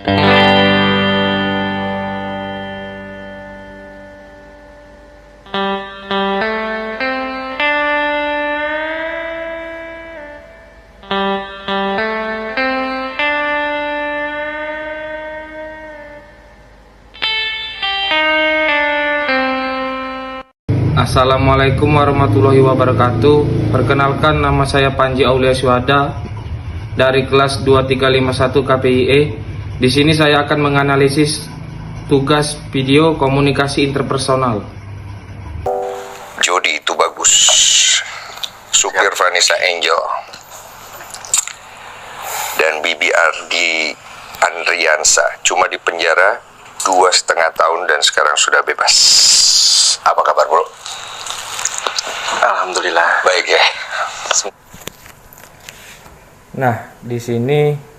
Assalamualaikum warahmatullahi wabarakatuh. Perkenalkan, nama saya Panji Aulia Syuhada dari kelas 2351 KPIE. Di sini saya akan menganalisis tugas video komunikasi interpersonal. Jody itu bagus. Supir Vanessa Angel. Dan BBRD Andriansa cuma di penjara 2,5 tahun dan sekarang sudah bebas. Apa kabar, bro? Alhamdulillah. Baik ya. Nah, di sini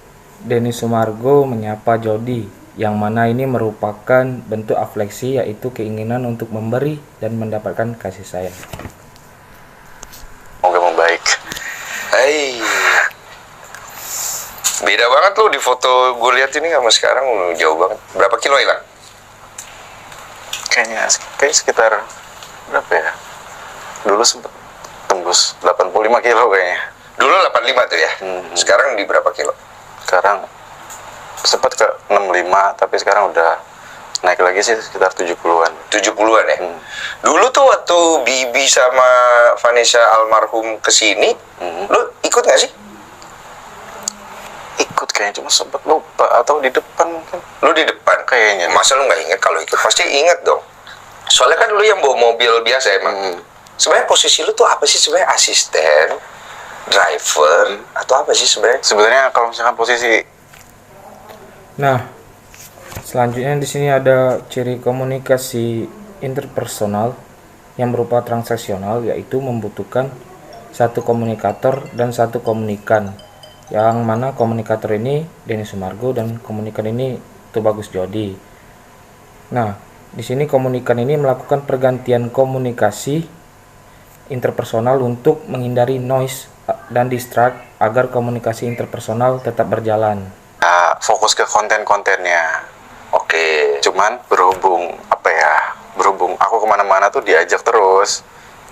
Denny Sumargo menyapa Jody, yang mana ini merupakan bentuk afleksi, yaitu keinginan untuk memberi dan mendapatkan kasih sayang. Semoga membaik. Hai. Beda banget loh di foto gue lihat ini sama sekarang, jauh banget. Berapa kilo hilang? Kayaknya sekitar berapa ya? Dulu sempat tembus 85 kilo kayaknya. Dulu 85 tuh ya. Sekarang di berapa kilo? Sekarang sempat ke 65, tapi sekarang udah naik lagi sih sekitar 70-an. 70-an ya? Dulu tuh waktu Bibi sama Vanessa almarhum kesini, lu ikut gak sih? Ikut kayaknya, cuma sempat lupa atau di depan mungkin. Lu di depan? Kayaknya. Masa lu gak inget? Kalau ikut pasti inget dong. Soalnya kan lu yang bawa mobil biasa emang. Sebenarnya posisi lu tuh apa sih sebenarnya? Asisten, driver, atau apa sih sebenarnya? Sebenarnya kalau misalkan posisi Nah, selanjutnya di sini ada ciri komunikasi interpersonal yang berupa transaksional, yaitu membutuhkan satu komunikator dan satu komunikan. Yang mana komunikator ini Denny Sumargo dan komunikan ini Tubagus Jody. Nah, di sini komunikan ini melakukan pergantian komunikasi interpersonal untuk menghindari noise dan distract agar komunikasi interpersonal tetap berjalan. fokus ke konten-kontennya. Oke. Cuman berhubung aku kemana-mana tuh diajak terus,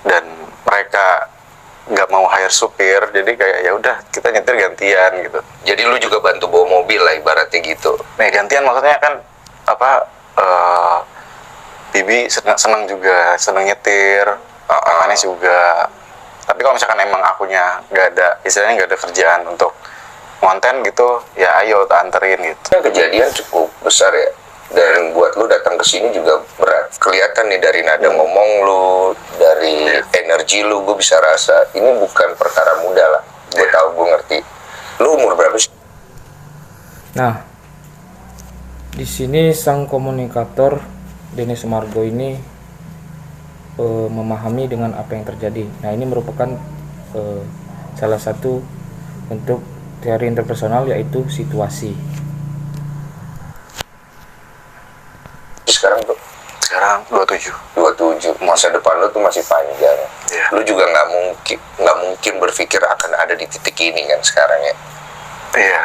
dan mereka nggak mau hire supir, jadi kayak ya udah kita nyetir gantian gitu. Jadi lu juga bantu bawa mobil lah ibaratnya gitu. Nah, gantian maksudnya kan Bibi seneng juga, seneng nyetir, Manis juga. Tapi kalau misalkan emang akunya nggak ada, istilahnya nggak ada kerjaan untuk konten gitu, ya ayo anterin gitu. Kejadian cukup besar ya. Dan buat lu datang ke sini juga berat. Kelihatan nih dari nada ngomong lu, dari energi lu, gue bisa rasa ini bukan perkara mudah lah. Gue tahu, gue ngerti. Lu umur berapa sih? Nah, di sini sang komunikator Denny Sumargo ini memahami dengan apa yang terjadi. Nah, ini merupakan salah satu bentuk teori interpersonal, yaitu situasi. Sekarang tuh? Sekarang 27. 27. Masa depan lu tuh masih panjang. Iya. Lu juga nggak mungkin berpikir akan ada di titik ini kan sekarang ya. Iya,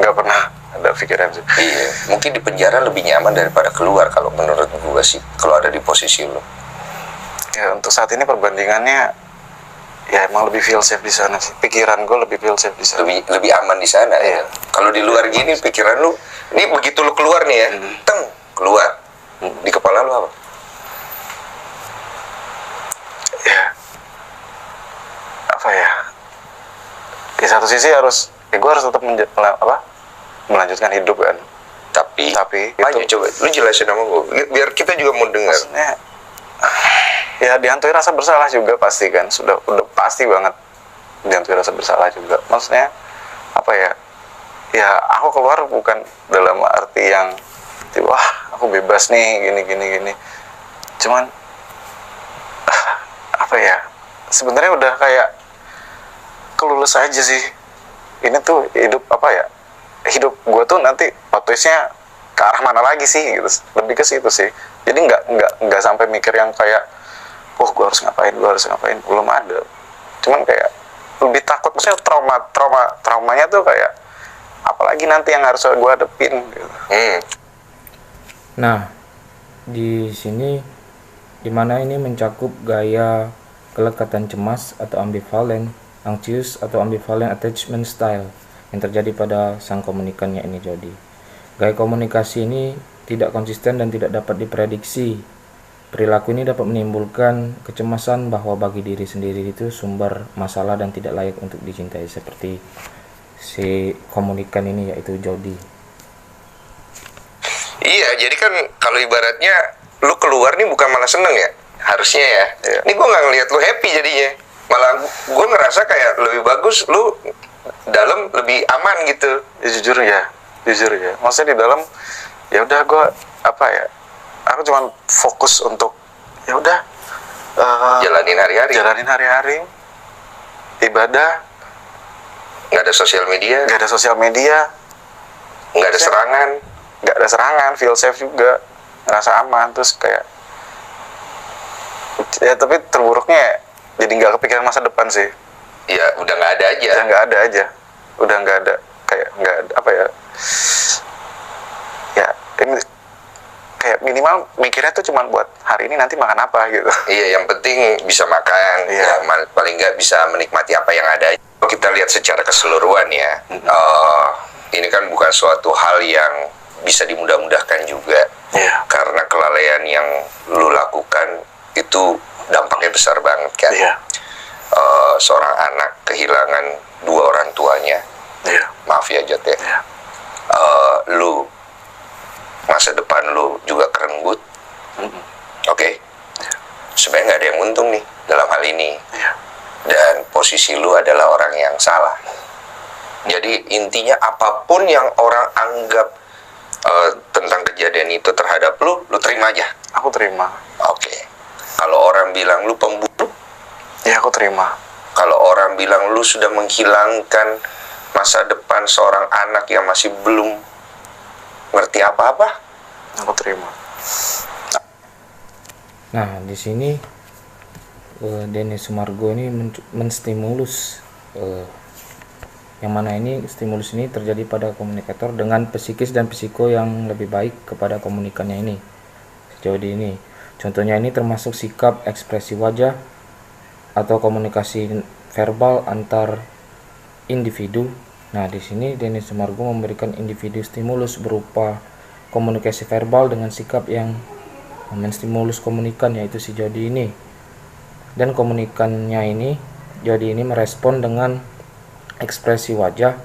nggak pernah ada pikiran sih. Iya. Mungkin di penjara lebih nyaman daripada keluar kalau menurut gue sih. Kalau ada di posisi lu. Ya, untuk saat ini perbandingannya ya emang lebih feel safe di sana sih. Pikiran gue lebih feel safe di sana. Lebih aman di sana ya. Kalau di luar gini pikiran lu, ini begitu lu keluar nih ya, keluar. Di kepala lu apa? Ya, apa ya? Di satu sisi harus, gue harus tetap melanjutkan hidup kan. Tapi itu, coba lu jelasin sama gue, biar kita juga mau dengar. maksudnya ya dihantui rasa bersalah juga pasti kan, udah pasti banget dihantui rasa bersalah juga. Maksudnya apa ya? Ya aku keluar bukan dalam arti yang wah aku bebas nih gini. Cuman apa ya? Sebenarnya udah kayak kelulus aja sih. Ini tuh hidup apa ya? Hidup gue tuh nanti plot twistnya ke arah mana lagi sih gitu. Lebih ke situ sih. Jadi nggak sampai mikir yang kayak gue harus ngapain, belum ada. Cuman kayak lebih takut, maksudnya traumanya tuh kayak apalagi nanti yang harus gue hadepin gitu. Nah, di sini dimana ini mencakup gaya kelekatan cemas atau ambivalen, anxious atau ambivalent attachment style yang terjadi pada sang komunikannya ini Jody. Gaya komunikasi ini tidak konsisten dan tidak dapat diprediksi. Perilaku ini dapat menimbulkan kecemasan bahwa bagi diri sendiri itu sumber masalah dan tidak layak untuk dicintai, seperti si komunikan ini yaitu Jody. Iya, jadi kan kalau ibaratnya lu keluar nih bukan malah seneng ya, harusnya ya. Iya. Ini gue nggak ngeliat lu happy jadinya, malah gue ngerasa kayak lebih bagus lu dalam lebih aman gitu. Ya, jujur ya, maksudnya di dalam ya udah gue apa ya, aku cuman fokus untuk ya udah Jalanin hari-hari, ibadah, nggak ada sosial media, nggak ada sosial media, nggak ada serangan, feel safe juga, ngerasa aman. Terus kayak ya, tapi terburuknya jadi nggak kepikiran masa depan sih. ya udah nggak ada aja. Udah nggak ada kayak nggak ada, apa ya, ya ini kayak minimal mikirnya tuh cuma buat hari ini nanti makan apa gitu. Iya, yang penting bisa makan, Iya. ya, paling nggak bisa menikmati apa yang ada. Kalau kita lihat secara keseluruhan ya, ini kan bukan suatu hal yang bisa dimudah-mudahkan juga, Iya. karena kelalaian yang lu lakukan itu dampaknya besar banget kan. Iya. Seorang anak kehilangan dua orang tuanya, Iya. maaf ya Jot ya, Iya. lu masa depan lu juga kerenggut. Oke. Sebenarnya nggak ada yang untung nih dalam hal ini. Iya. Dan posisi lu adalah orang yang salah. Jadi intinya apapun yang orang anggap tentang kejadian itu terhadap lu terima aja. Aku terima. Oke. Kalau orang bilang lu pembunuh, Ya, aku terima. kalau orang bilang lu sudah menghilangkan masa depan seorang anak yang masih belum ngerti apa-apa, Aku terima. Nah, di sini Denny Sumargo ini menstimulus yang mana ini stimulus ini terjadi pada komunikator dengan psikis dan psiko yang lebih baik kepada komunikannya ini. Sejauh ini, contohnya ini termasuk sikap, ekspresi wajah, atau komunikasi verbal antar individu. Nah, di sini Denny Sumargo memberikan individu stimulus berupa komunikasi verbal dengan sikap yang menstimulus komunikan, yaitu si Jody ini. Dan komunikannya ini, Jody ini merespon dengan ekspresi wajah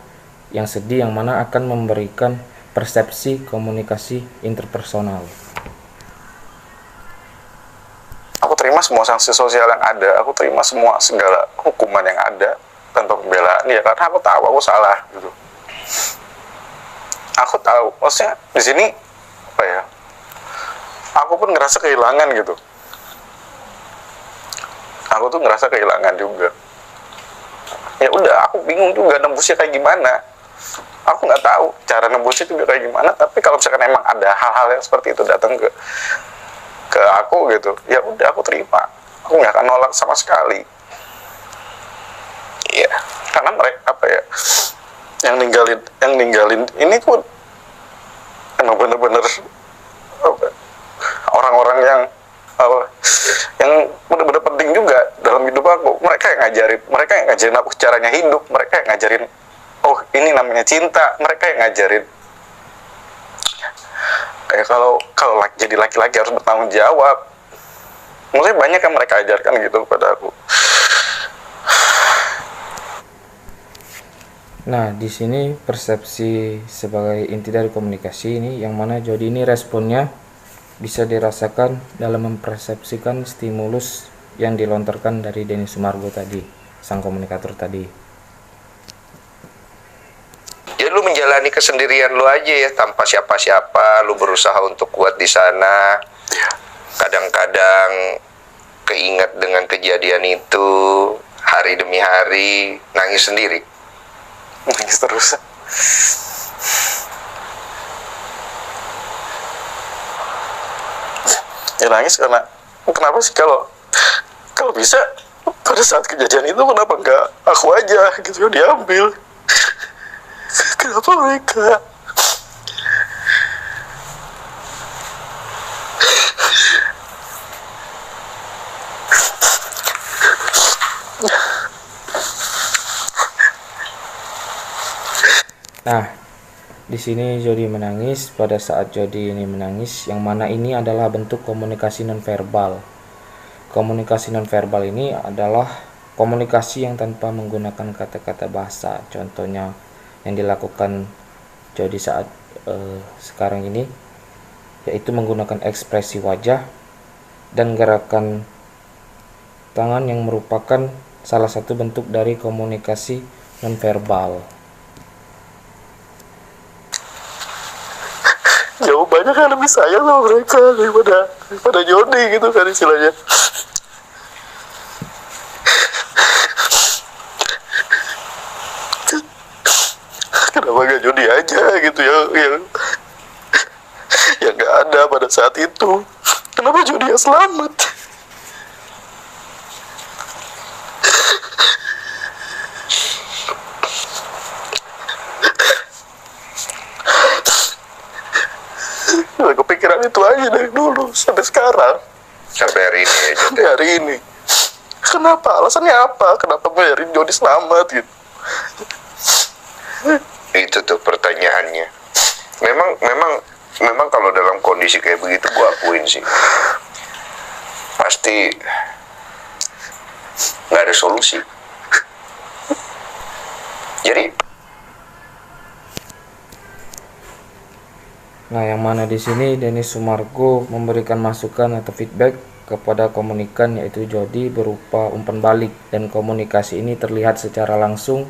yang sedih, yang mana akan memberikan persepsi komunikasi interpersonal. Aku terima semua sanksi sosial yang ada. Aku terima semua segala hukuman yang ada tanpa pembelaan ya, karena aku tahu aku salah gitu. Aku tahu, maksudnya di sini apa ya? Aku pun ngerasa kehilangan gitu. Aku tuh ngerasa kehilangan juga. Ya udah, aku bingung juga nembusnya kayak gimana. Aku nggak tahu cara nembusnya juga kayak gimana. Tapi kalau misalkan emang ada hal-hal yang seperti itu datang ke aku gitu, ya udah aku terima. Aku nggak akan nolak sama sekali. Iya, karena mereka apa ya, yang ninggalin ini tuh emang bener-bener apa, orang-orang yang bener-bener penting juga dalam hidup aku. Mereka yang ngajarin aku caranya hidup. Mereka yang ngajarin, oh ini namanya cinta. Mereka yang ngajarin kayak kalau jadi laki-laki harus bertanggung jawab. Maksudnya banyak yang mereka ajarkan gitu kepada aku. Nah, di sini persepsi sebagai inti dari komunikasi ini, yang mana Jody ini responnya bisa dirasakan dalam mempersepsikan stimulus yang dilontarkan dari Denny Sumargo tadi, sang komunikator tadi. ya lu menjalani kesendirian lu aja ya, tanpa siapa-siapa. Lu berusaha untuk kuat di sana. Kadang-kadang keinget dengan kejadian itu, hari demi hari nangis sendiri. Nangis terus. Ya nangis karena kenapa sih kalau bisa pada saat kejadian itu kenapa nggak aku aja gitu diambil. Kenapa mereka? Nah, di sini Jody menangis. Pada saat Jody ini menangis, yang mana ini adalah bentuk komunikasi nonverbal. Komunikasi nonverbal ini adalah komunikasi yang tanpa menggunakan kata-kata bahasa. Contohnya yang dilakukan Jody saat sekarang ini, yaitu menggunakan ekspresi wajah dan gerakan tangan yang merupakan salah satu bentuk dari komunikasi nonverbal. Jauh banyak yang lebih sayang sama mereka daripada Jody gitu kan istilahnya. Kenapa gak Jody aja gitu yang gak ada pada saat itu? Kenapa Jody yang selamat? Gue kepikiran itu aja dari dulu sampai sekarang, Sampai hari ini ya, Jod. sampai hari ini. Kenapa? Alasannya apa? Kenapa biarin Jody selamat gitu? Itu tuh pertanyaannya. Memang kalau dalam kondisi kayak begitu gue akuin sih, pasti nggak ada solusi. Jadi Nah, yang mana di sini Dennis Sumargo memberikan masukan atau feedback kepada komunikan, yaitu Jody, berupa umpan balik, dan komunikasi ini terlihat secara langsung,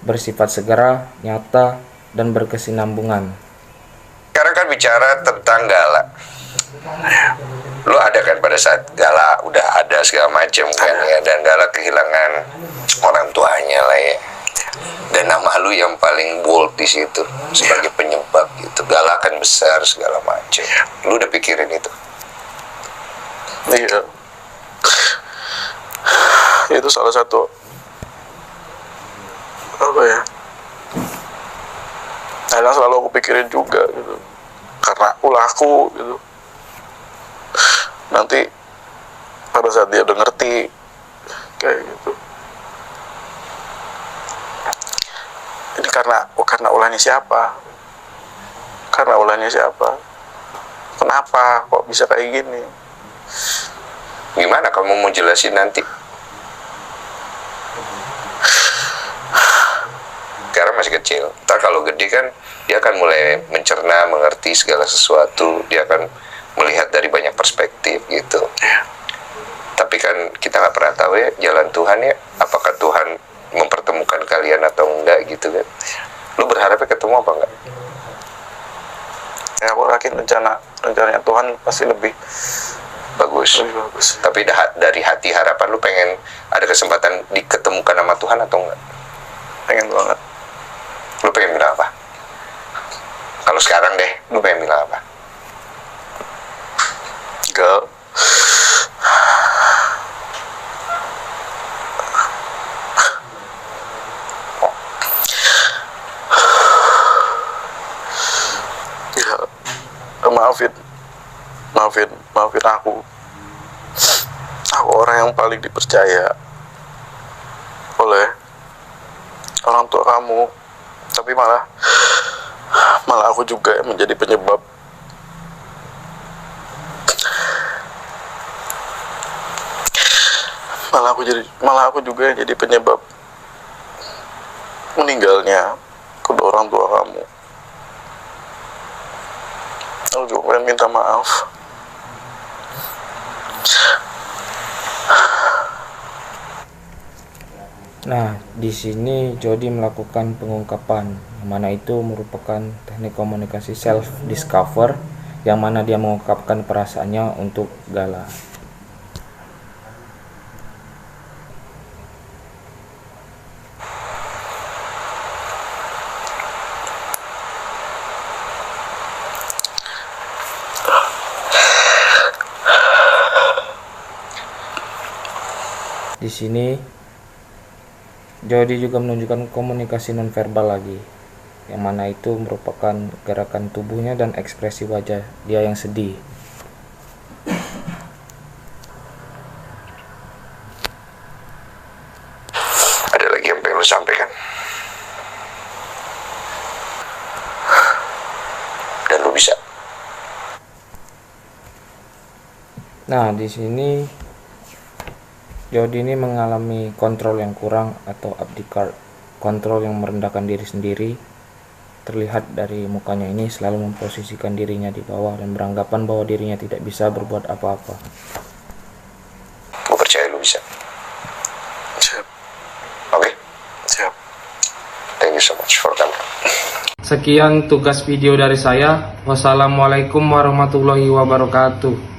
bersifat segera, nyata, dan berkesinambungan. sekarang kan bicara tentang Gala. Lu ada kan pada saat Gala udah ada segala macam kan ya, dan Gala kehilangan orang tuanya lah ya. Dan nama lu yang paling bold di situ sebagai penyebab gitu. Gala kan besar segala macam. Lu udah pikirin itu? Iya, itu salah satu apa ya, kadang selalu aku pikirin juga gitu, karena ulahku gitu. Nanti pada saat dia udah ngerti kayak gitu, ini karena ulahnya siapa, kenapa kok bisa kayak gini. Gimana kamu mau jelasin nanti? Sekarang masih kecil. Ntar kalau gede kan dia akan mulai mencerna, mengerti segala sesuatu. Dia akan melihat dari banyak perspektif gitu. Tapi kan kita nggak pernah tahu ya jalan Tuhan ya. Apakah Tuhan mempertemukan kalian atau enggak gitu kan? Lu berharapnya ketemu apa enggak? Ya, aku yakin rencananya Tuhan pasti lebih Bagus. bagus. Tapi dari hati harapan lu pengen ada kesempatan diketemukan sama Tuhan atau enggak? Pengen banget. Lu pengen bilang apa? Kalau sekarang deh, lu pengen bilang apa? Gal, ya, maafin aku orang yang paling dipercaya oleh orang tua kamu, tapi malah aku juga yang menjadi penyebab malah aku juga yang jadi penyebab meninggalnya kedua orang tua kamu. Aku juga pengen minta maaf. Nah, di sini Jody melakukan pengungkapan, yang mana itu merupakan teknik komunikasi self discover, yang mana dia mengungkapkan perasaannya untuk Gala. Di sini Jody juga menunjukkan komunikasi nonverbal lagi, yang mana itu merupakan gerakan tubuhnya dan ekspresi wajah dia yang sedih. Ada lagi yang pengen lu sampaikan? Dan lu bisa. Nah, di sini Jody ini mengalami kontrol yang kurang atau abdikar, kontrol yang merendahkan diri sendiri. Terlihat dari mukanya ini selalu memposisikan dirinya di bawah dan beranggapan bahwa dirinya tidak bisa berbuat apa-apa. Gue percaya lu bisa. Siap. Oke? Siap. Thank you so much for coming. Sekian tugas video dari saya. Wassalamualaikum warahmatullahi wabarakatuh.